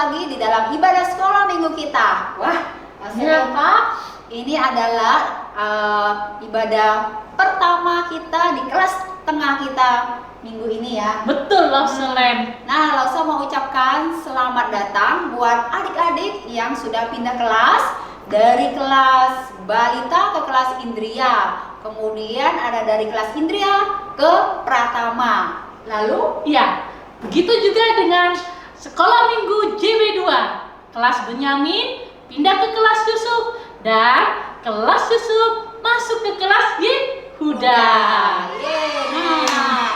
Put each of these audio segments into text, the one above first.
lagi di dalam ibadah sekolah minggu kita. Wah, Pak, ini adalah ibadah pertama kita di kelas tengah kita minggu ini ya. Betul loh, Selen. Nah, Lausa mau ucapkan selamat datang buat adik-adik yang sudah pindah kelas dari kelas balita ke kelas Indria. Kemudian ada dari kelas Indria ke Pratama. Lalu, ya, begitu juga dengan sekolah minggu JB2. Kelas Benyamin pindah ke kelas Yusuf dan kelas Yusuf masuk ke kelas Yehuda. Nah,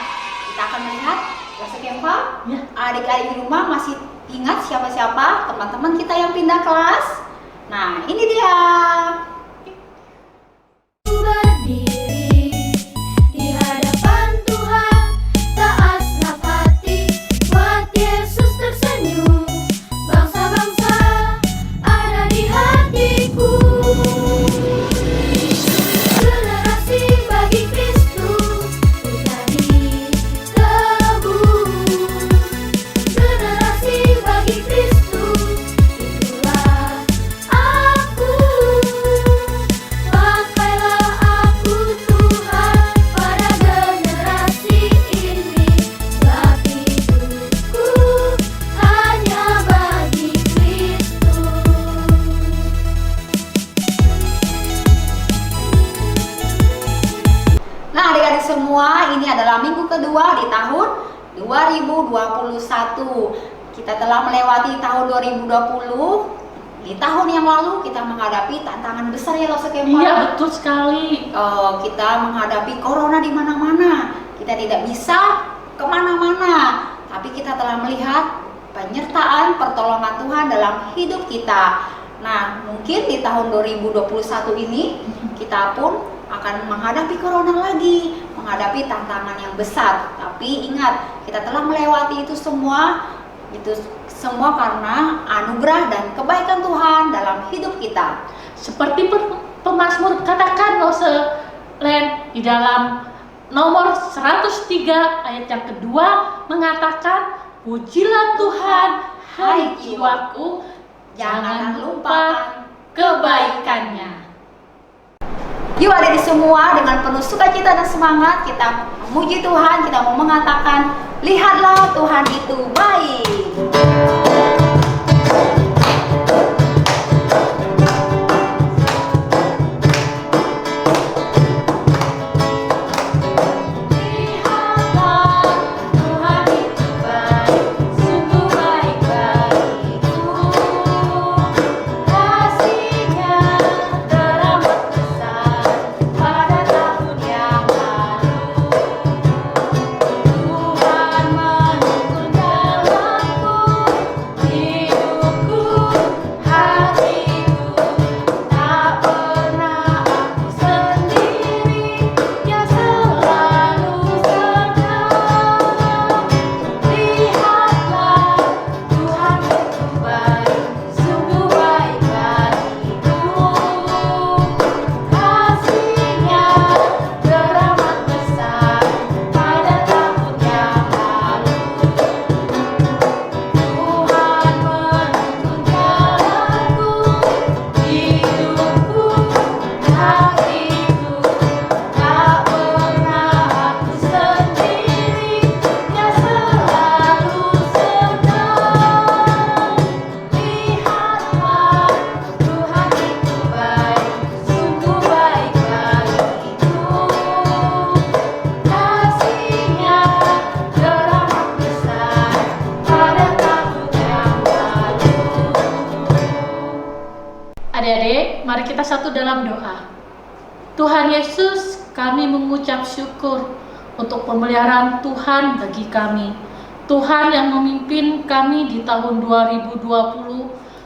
kita akan melihat kelas Kempa. Ya. Adik-adik di rumah masih ingat siapa-siapa teman-teman kita yang pindah kelas? Nah, ini dia. Berdiri di hadapan Tuhan, taat nafati, buat Yesus tersenyum. Bangsa-bangsa ada di hatiku. Generasi bagi Kristus menjadi tebus. Generasi bagi Kristus, itulah aku. Pakailah aku Tuhan pada generasi ini. Sebab hidupku hanya bagi Kristus. Nah, adik-adik semua, ini adalah minggu kedua di tahun 2021. Kita telah melewati tahun 2020. Di tahun yang lalu kita menghadapi tantangan besar ya Losa Kempa. Iya, betul sekali. Kita menghadapi corona di mana-mana. Kita tidak bisa kemana-mana. Tapi kita telah melihat penyertaan pertolongan Tuhan dalam hidup kita. Nah, mungkin di tahun 2021 ini kita pun akan menghadapi corona lagi, menghadapi tantangan yang besar. Tapi ingat, kita telah melewati itu semua karena anugerah dan kebaikan Tuhan dalam hidup kita. Seperti pemazmur katakan loh, Selen, di dalam nomor 103 ayat yang kedua mengatakan, pujilah Tuhan, hai jiwaku, jangan lupa kebaikannya. Yuk adik semua, dengan penuh sukacita dan semangat kita memuji Tuhan, kita mau mengatakan, lihatlah Tuhan itu baik. Lihatlah Tuhan itu baik, sungguh baik bagiku. Kasih-Nya teramat besar pada tahun yang lalu. Tuhan menuntun jalanku, hidupku, hatiku. Tak pernah aku sendiri, Dia selalu serta. Lihatlah Tuhan itu baik, sungguh baik bagiku. Kasih-Nya teramat besar pada tahun yang lalu. Tuhan menuntun jalanku, hidupku, hatiku. Tak pernah aku sendiri, Dia selalu serta. Lihatlah Tuhan itu baik, sungguh baik bagiku. Kasih-Nya teramat besar pada tahun yang lalu. Adik-adik, mari kita satu dalam doa. Tuhan Yesus, kami mengucap syukur untuk pemeliharaan Tuhan bagi kami. Tuhan yang memimpin kami di tahun 2020,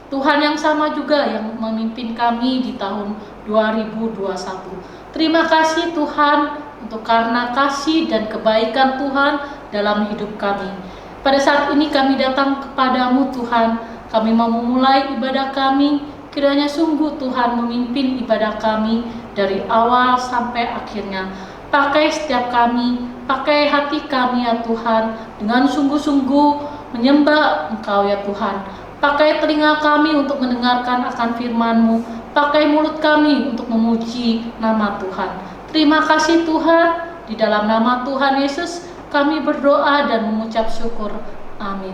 Tuhan yang sama juga yang memimpin kami di tahun 2021. Terima kasih Tuhan untuk karena kasih dan kebaikan Tuhan dalam hidup kami. Pada saat ini kami datang kepadamu Tuhan, kami mau memulai ibadah kami. Kiranya sungguh Tuhan memimpin ibadah kami dari awal sampai akhirnya. Pakai setiap kami, pakai hati kami ya Tuhan, dengan sungguh-sungguh menyembah Engkau ya Tuhan. Pakai telinga kami untuk mendengarkan akan firman-Mu. Pakai mulut kami untuk memuji nama Tuhan. Terima kasih Tuhan. Di dalam nama Tuhan Yesus kami berdoa dan mengucap syukur. Amin.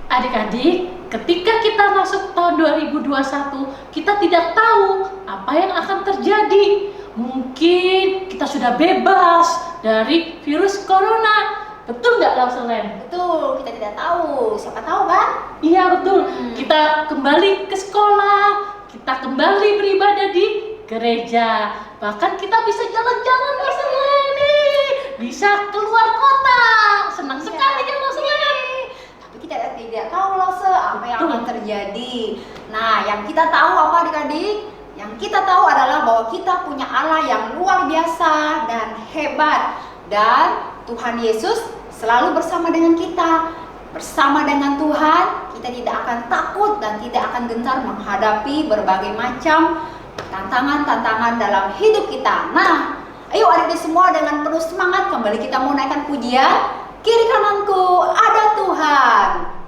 Adik-adik, ketika kita masuk tahun 2021, kita tidak tahu apa yang akan terjadi. Mungkin kita sudah bebas dari virus corona. Betul nggak, Lauselen? Betul, kita tidak tahu. Siapa tahu kan? Iya, betul. Kita kembali ke sekolah, kita kembali beribadah di gereja. Bahkan kita bisa jalan-jalan, Lauselen nih. Bisa keluar kota. Senang sekali ya, Lauselen. Tapi kita tidak tahu Lause apa yang akan terjadi. Nah, yang kita tahu apa adik-adik? Yang kita tahu adalah bahwa kita punya Allah yang luar biasa dan hebat. Dan Tuhan Yesus selalu bersama dengan kita. Bersama dengan Tuhan, kita tidak akan takut dan tidak akan gentar menghadapi berbagai macam tantangan-tantangan dalam hidup kita. Nah, ayo adik-adik semua dengan penuh semangat kembali kita mau naikkan pujian. Kiri kananku ada Tuhan.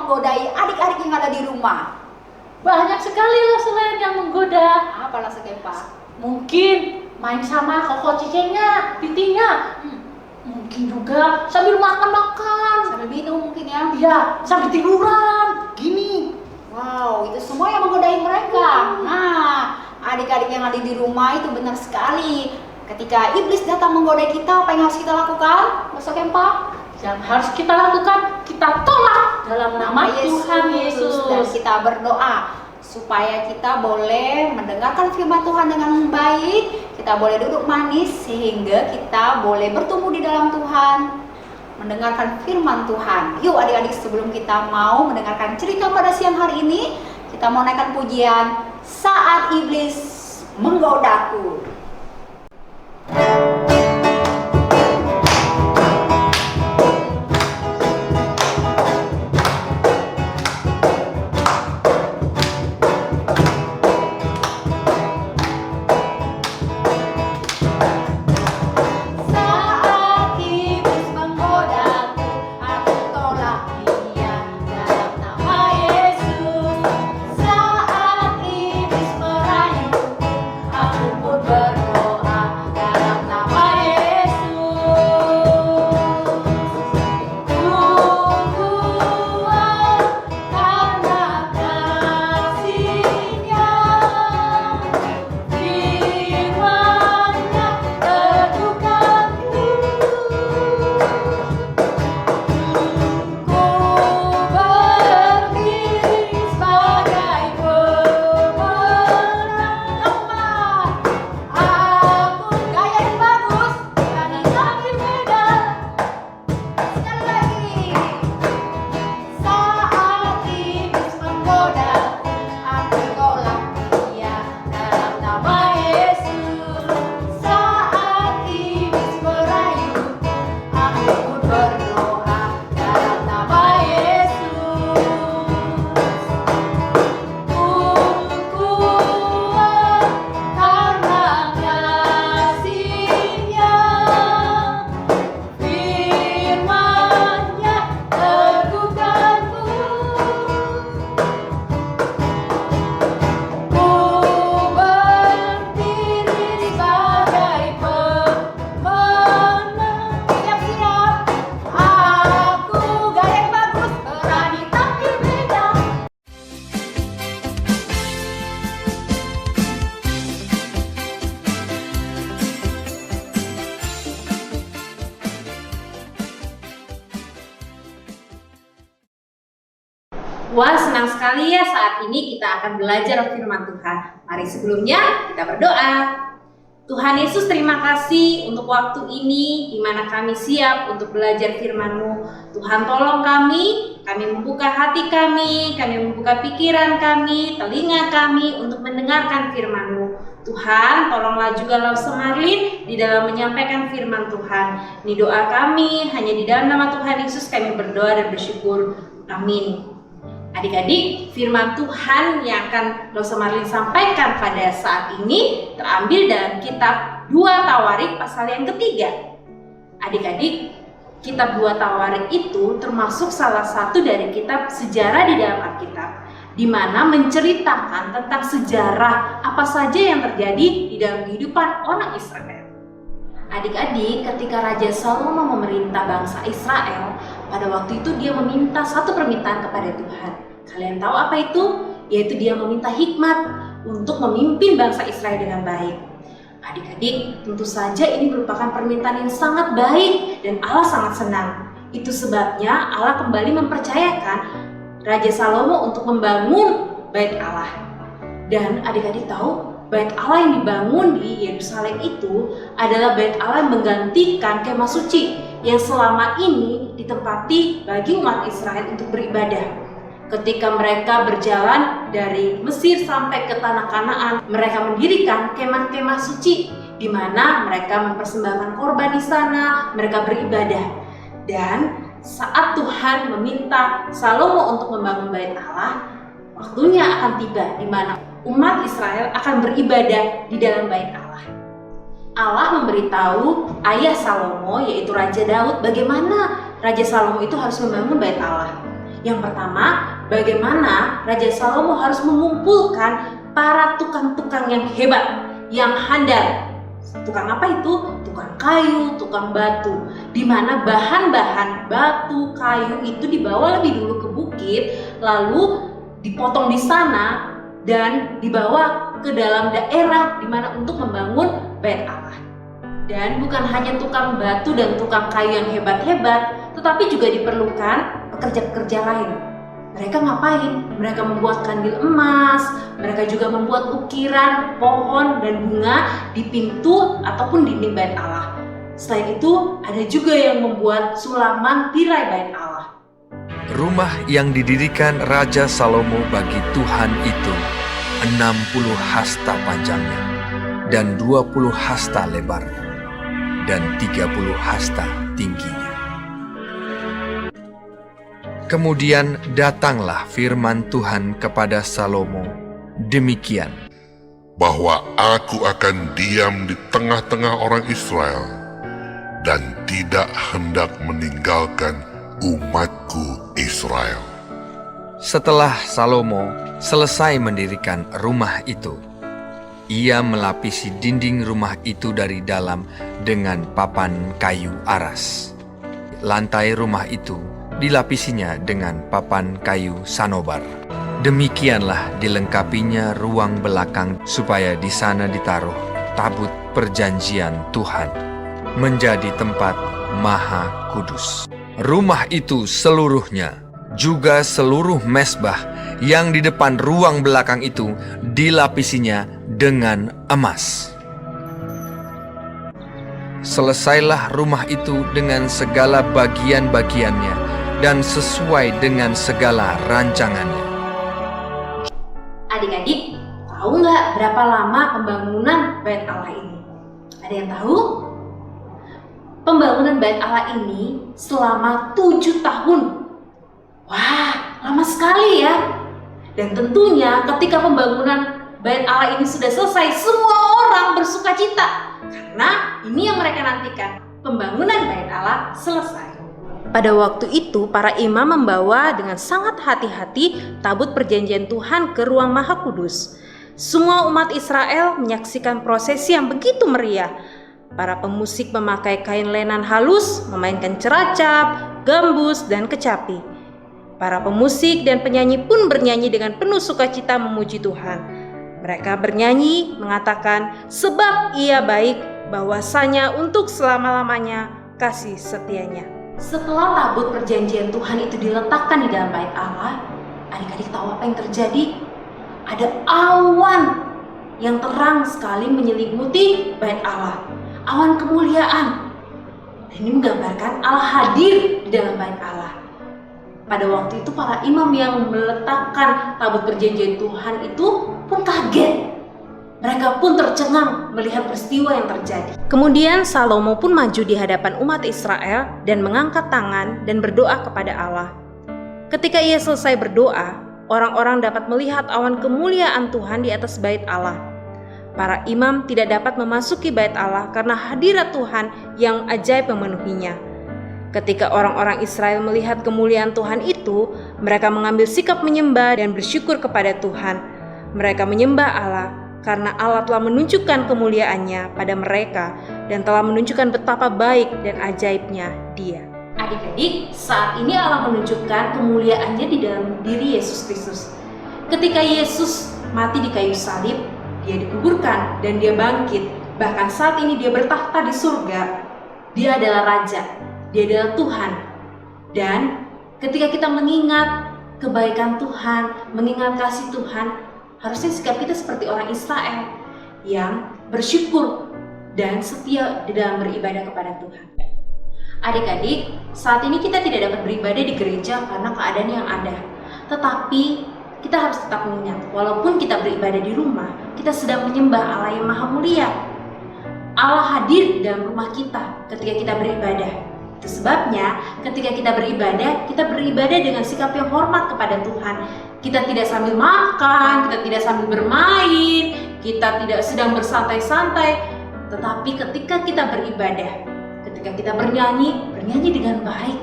menggodai adik-adik yang ada di rumah? Banyak sekali loh selain yang menggoda. Apalah Sekepa? Mungkin main sama koko cicenya, titinya. Mungkin juga sambil makan-makan. Sambil minum mungkin ya? Iya, sambil tiduran. Gini. Wow, itu semua yang menggodai mereka. Nah, adik-adik yang ada di rumah itu benar sekali. Ketika iblis datang menggodai kita, apa yang harus kita lakukan? Mas Kempa? Yang harus kita lakukan, kita tolak dalam nama Tuhan Yesus. Dan kita berdoa supaya kita boleh mendengarkan firman Tuhan dengan baik, kita boleh duduk manis sehingga kita boleh bertumbuh di dalam Tuhan, mendengarkan firman Tuhan. Yuk adik-adik, sebelum kita mau mendengarkan cerita pada siang hari ini, kita mau naikkan pujian Saat Iblis Menggodaku. Aku pun Wah, senang sekali ya saat ini kita akan belajar firman Tuhan. Mari sebelumnya kita berdoa. Tuhan Yesus, terima kasih untuk waktu ini di mana kami siap untuk belajar firman-Mu. Tuhan, tolong kami membuka hati kami membuka pikiran kami, telinga kami untuk mendengarkan firman-Mu. Tuhan, tolonglah juga Lause Marlin di dalam menyampaikan firman Tuhan. Ini doa kami, hanya di dalam nama Tuhan Yesus kami berdoa dan bersyukur. Amin. Adik-adik, firman Tuhan yang akan Lause Marlin sampaikan pada saat ini terambil dalam kitab 2 Tawarik pasal yang ketiga. Adik-adik, kitab 2 Tawarik itu termasuk salah satu dari kitab sejarah di dalam Alkitab, di mana menceritakan tentang sejarah apa saja yang terjadi di dalam kehidupan orang Israel. Adik-adik, ketika Raja Salomo memerintah bangsa Israel, pada waktu itu dia meminta satu permintaan kepada Tuhan. Kalian tahu apa itu? Yaitu dia meminta hikmat untuk memimpin bangsa Israel dengan baik. Adik-adik, tentu saja ini merupakan permintaan yang sangat baik dan Allah sangat senang. Itu sebabnya Allah kembali mempercayakan Raja Salomo untuk membangun Bait Allah. Dan adik-adik tahu, Bait Allah yang dibangun di Yerusalem itu adalah Bait Allah yang menggantikan kemah suci yang selama ini ditempati bagi umat Israel untuk beribadah. Ketika mereka berjalan dari Mesir sampai ke tanah Kanaan, mereka mendirikan kemah-kemah suci di mana mereka mempersembahkan korban di sana, mereka beribadah. Dan saat Tuhan meminta Salomo untuk membangun Bait Allah, waktunya akan tiba di mana umat Israel akan beribadah di dalam Bait Allah. Allah memberitahu ayah Salomo, yaitu Raja Daud, bagaimana Raja Salomo itu harus membangun Bait Allah. Yang pertama, bagaimana Raja Salomo harus mengumpulkan para tukang-tukang yang hebat, yang handal. Tukang apa itu? Tukang kayu, tukang batu. Di mana bahan-bahan batu, kayu itu dibawa lebih dulu ke bukit, lalu dipotong di sana dan dibawa ke dalam daerah di mana untuk membangun Bait Allah. Dan bukan hanya tukang batu dan tukang kayu yang hebat-hebat, tetapi juga diperlukan pekerja-pekerja lain. Mereka ngapain? Mereka membuat kandil emas, mereka juga membuat ukiran pohon dan bunga di pintu ataupun dinding Bait Allah. Selain itu, ada juga yang membuat sulaman tirai Bait Allah. Rumah yang didirikan Raja Salomo bagi Tuhan itu 60 hasta panjangnya dan 20 hasta lebar dan 30 hasta tingginya. Kemudian datanglah firman Tuhan kepada Salomo, demikian: bahwa aku akan diam di tengah-tengah orang Israel dan tidak hendak meninggalkan umatku Israel. Setelah Salomo selesai mendirikan rumah itu, ia melapisi dinding rumah itu dari dalam dengan papan kayu aras. Lantai rumah itu dilapisinya dengan papan kayu sanobar. Demikianlah dilengkapinya ruang belakang supaya di sana ditaruh tabut perjanjian Tuhan, menjadi tempat maha kudus. Rumah itu seluruhnya, juga seluruh mesbah yang di depan ruang belakang itu dilapisinya dengan emas. Selesailah rumah itu dengan segala bagian-bagiannya dan sesuai dengan segala rancangannya. Adik-adik, tahu nggak berapa lama pembangunan Bait Allah ini? Ada yang tahu? Pembangunan Bait Allah ini selama 7 tahun. Wah, lama sekali ya. Dan tentunya ketika pembangunan Bait Allah ini sudah selesai, semua orang bersukacita. Karena ini yang mereka nantikan, pembangunan Bait Allah selesai. Pada waktu itu, para imam membawa dengan sangat hati-hati tabut perjanjian Tuhan ke ruang Maha Kudus. Semua umat Israel menyaksikan prosesi yang begitu meriah. Para pemusik memakai kain lenan halus, memainkan ceracap, gambus, dan kecapi. Para pemusik dan penyanyi pun bernyanyi dengan penuh sukacita memuji Tuhan. Mereka bernyanyi mengatakan, sebab Ia baik, bahwasanya untuk selama-lamanya kasih setianya. Setelah tabut perjanjian Tuhan itu diletakkan di dalam Bait Allah, Adik-adik tahu apa yang terjadi? Ada awan yang terang sekali menyelimuti bait Allah. Awan kemuliaan. Dan ini menggambarkan Allah hadir di dalam bait Allah. Pada waktu itu para imam yang meletakkan tabut perjanjian Tuhan itu pun kaget. Mereka pun tercengang melihat peristiwa yang terjadi. Kemudian Salomo pun maju di hadapan umat Israel dan mengangkat tangan dan berdoa kepada Allah. Ketika ia selesai berdoa, orang-orang dapat melihat awan kemuliaan Tuhan di atas bait Allah. Para imam tidak dapat memasuki bait Allah karena hadirat Tuhan yang ajaib memenuhinya. Ketika orang-orang Israel melihat kemuliaan Tuhan itu, mereka mengambil sikap menyembah dan bersyukur kepada Tuhan. Mereka menyembah Allah karena Allah telah menunjukkan kemuliaannya pada mereka dan telah menunjukkan betapa baik dan ajaibnya Dia. Adik-adik, saat ini Allah menunjukkan kemuliaannya di dalam diri Yesus Kristus. Ketika Yesus mati di kayu salib, Dia dikuburkan dan Dia bangkit. Bahkan saat ini Dia bertahta di surga. Dia adalah Raja, Dia adalah Tuhan. Dan ketika kita mengingat kebaikan Tuhan, mengingat kasih Tuhan, harusnya sikap kita seperti orang Israel yang bersyukur dan setia di dalam beribadah kepada Tuhan. Adik-adik, saat ini kita tidak dapat beribadah di gereja karena keadaan yang ada. Tetapi kita harus tetap mengingat, walaupun kita beribadah di rumah, kita sedang menyembah Allah yang Maha Mulia. Allah hadir dalam rumah kita ketika kita beribadah. Itu sebabnya ketika kita beribadah dengan sikap yang hormat kepada Tuhan. Kita tidak sambil makan, kita tidak sambil bermain, kita tidak sedang bersantai-santai. Tetapi ketika kita beribadah, ketika kita bernyanyi dengan baik.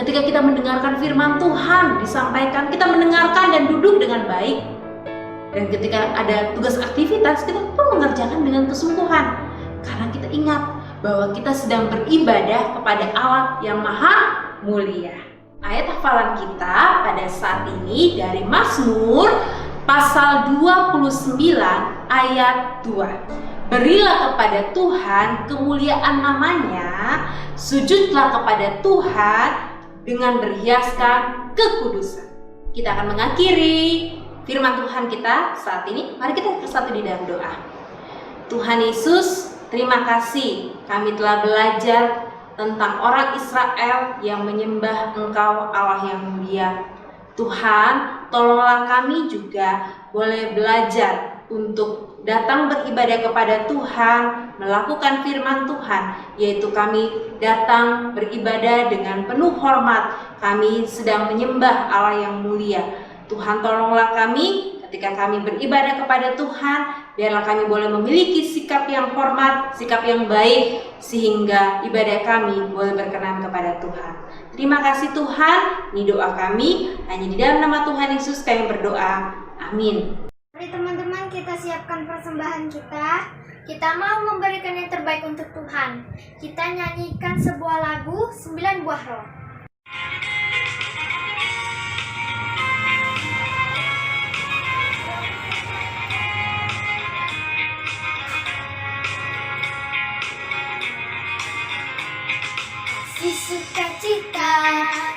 Ketika kita mendengarkan firman Tuhan disampaikan, kita mendengarkan dan duduk dengan baik. Dan ketika ada tugas aktivitas, kita pun mengerjakan dengan kesungguhan. Karena kita ingat bahwa kita sedang beribadah kepada Allah yang Maha Mulia. Ayat hafalan kita pada saat ini dari Mazmur pasal 29 ayat 2. Berilah kepada Tuhan kemuliaan namanya, sujudlah kepada Tuhan dengan berhiaskan kekudusan. Kita akan mengakhiri firman Tuhan kita saat ini. Mari kita bersatu di dalam doa. Tuhan Yesus, terima kasih kami telah belajar tentang orang Israel yang menyembah Engkau Allah yang mulia. Tuhan, tolonglah kami juga boleh belajar untuk datang beribadah kepada Tuhan, melakukan firman Tuhan, yaitu kami datang beribadah dengan penuh hormat. Kami sedang menyembah Allah yang mulia. Tuhan, tolonglah kami ketika kami beribadah kepada Tuhan, biarlah kami boleh memiliki sikap yang hormat, sikap yang baik, sehingga ibadah kami boleh berkenan kepada Tuhan. Terima kasih Tuhan, ini doa kami, hanya di dalam nama Tuhan Yesus kami berdoa. Amin. Mari teman-teman kita siapkan persembahan kita. Kita mau memberikan yang terbaik untuk Tuhan. Kita nyanyikan sebuah lagu 9 buah roh. Sukacita,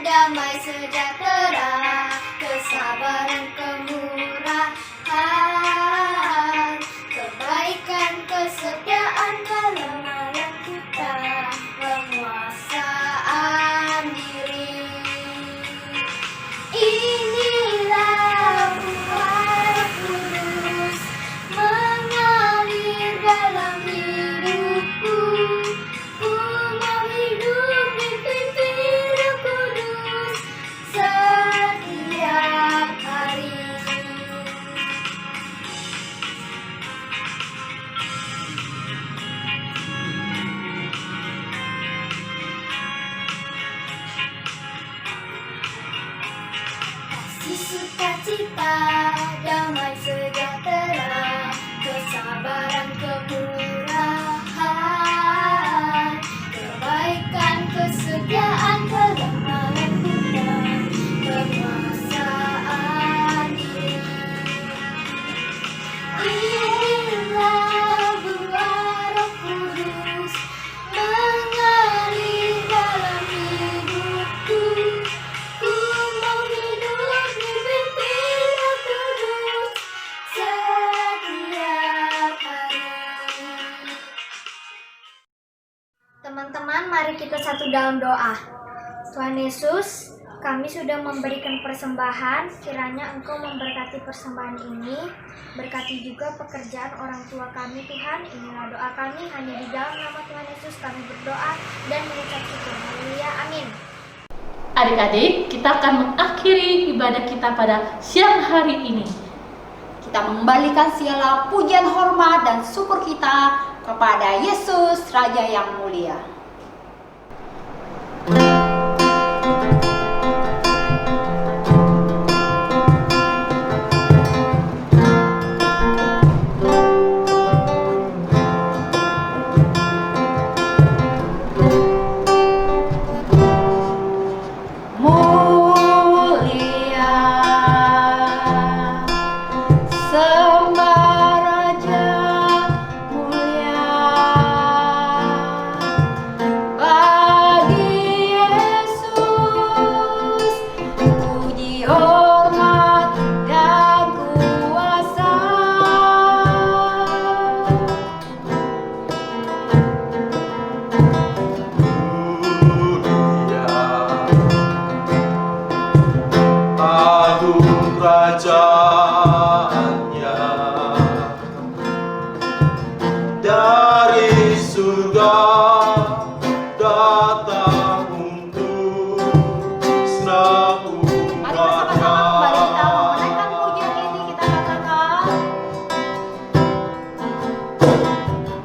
damai sejahtera, kesabaran, kemurahan, kebaikan, kesetiaan, kelembutan kita, penguasaan diri. Inilah buah kudus mengalir dalam hidupku. Sukacita, damai sejahtera, kesabaran, kemurahan, kebaikan, kesetiaan, kelembutan kita, penguasaan diri. Inilah buah Roh Kudus mengalir dalam hidupku. Ku mau hidup di kita satu dalam doa. Tuhan Yesus, kami sudah memberikan persembahan, kiranya Engkau memberkati persembahan ini, berkati juga pekerjaan orang tua kami Tuhan. Inilah doa kami, hanya di dalam nama Tuhan Yesus kami berdoa dan mengucap syukur. Haleluya, amin. Adik-adik, kita akan mengakhiri ibadah kita pada siang hari ini. Kita mengembalikan segala pujian, hormat, dan syukur kita kepada Yesus, Raja yang mulia. Kerajaannya dari surga datang untuk senang Mari bersama-sama kembali kita menaikkan pujian ini, kita katakan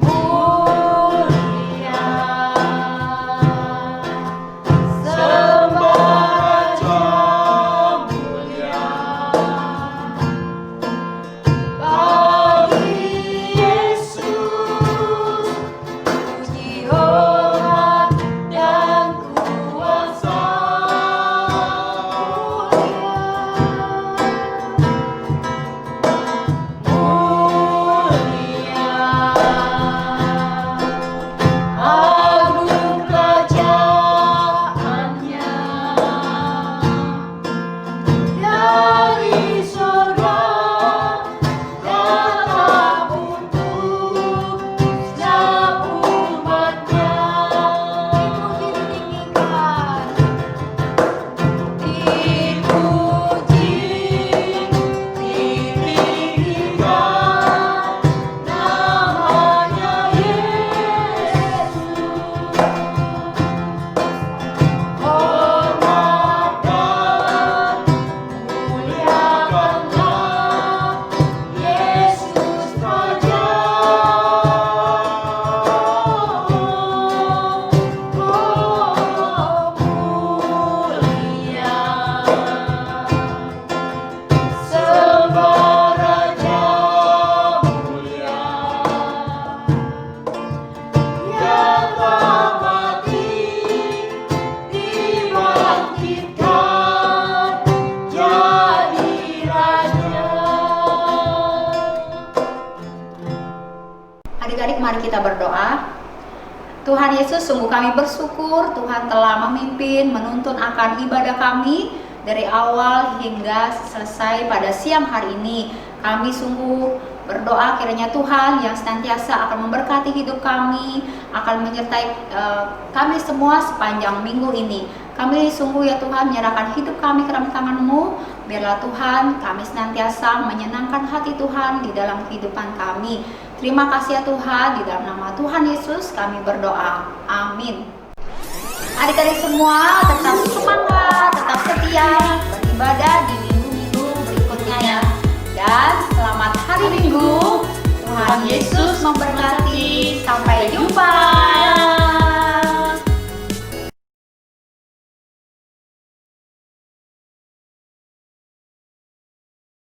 mulia sembah Raja mulia bagi Yesus, puji hormat dan kuasa mulia, agung kerajaannya dari surga datang untuk setiap umatnya. Dipuji, ditinggikan namanya Yesus. Hormatkan, muliakanlah Yesus Raja. Mulia sembah Raja mulia yang telah mati dibangkitkan jadi Raja. Adik-adik, mari kita berdoa. Tuhan Yesus, sungguh kami bersyukur Tuhan telah memimpin, menuntun akan ibadah kami dari awal hingga selesai pada siang hari ini. Kami sungguh berdoa kiranya Tuhan yang senantiasa akan memberkati hidup kami, akan menyertai kami semua sepanjang minggu ini. Kami sungguh ya Tuhan menyerahkan hidup kami ke dalam tangan-Mu. Biarlah Tuhan kami senantiasa menyenangkan hati Tuhan di dalam kehidupan kami. Terima kasih ya Tuhan, di dalam nama Tuhan Yesus kami berdoa. Amin. Adik-adik semua tetap semangat, tetap setia beribadah di minggu-minggu berikutnya ya. Dan selamat hari Minggu. Tuhan Yesus memberkati. Sampai jumpa.